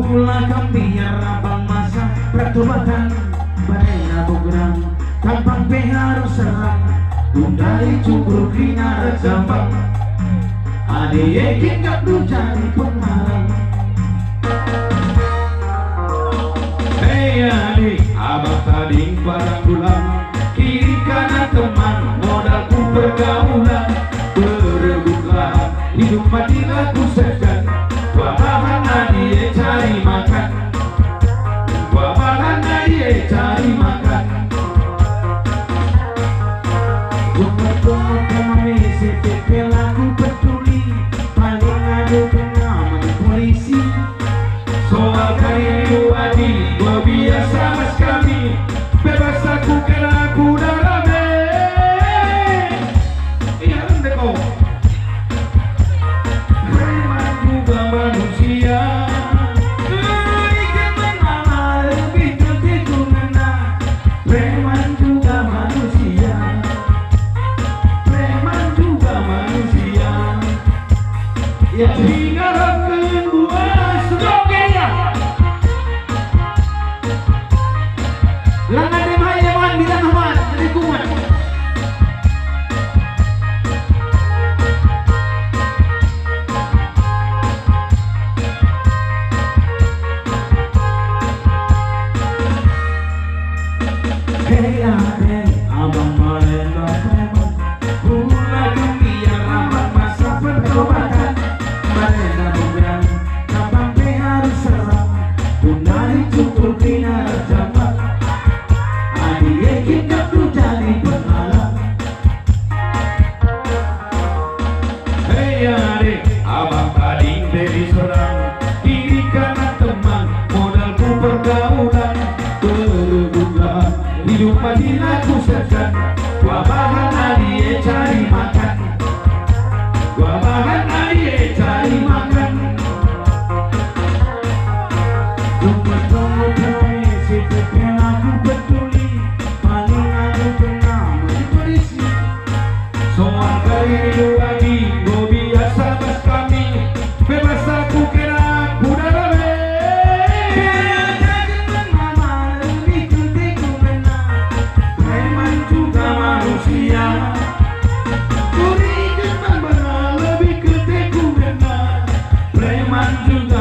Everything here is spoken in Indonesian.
Pulangkan biar abang masa pertobatan badai nabugrang tampang harus serang dari cukur kina jambang adik kita jadi penghalang. Hey adik abang tadi barang bulan kiri kanan teman modalku pergaulan berebutlah hidup mati laku segan bahan adik cari makan bahan adik cari makan jumpa-jumpa kami CTP laku peduli paling adu pengaman polisi soal kayu adik gua biasa mas kami bebas aku kena aku dah rame iya ndeko preman juga manusia preman juga manusia preman juga manusia ya tinggalkan buah sebagainya langan demai yaman bidang aman lingkungan hey aden abang melenda preman pulang biar abang masa pertobatan melenda bukan abang harus serang pun dari cukur kina jambang adik kita tuh jadi penghalang. Hey adik abang tadi dari serang kiri kanan teman modalku pergaulan berebutlah hidup mati laku segan gua bahan adik cari makan gua bahan adik cari makan tunggu-tunggu kami CTP aku peduli paling aku pengaman polisi soal kayu adik gua biasa mas kami bebas aku kena aku dah rame manusia curi dengan benar lebih keteku benar preman juga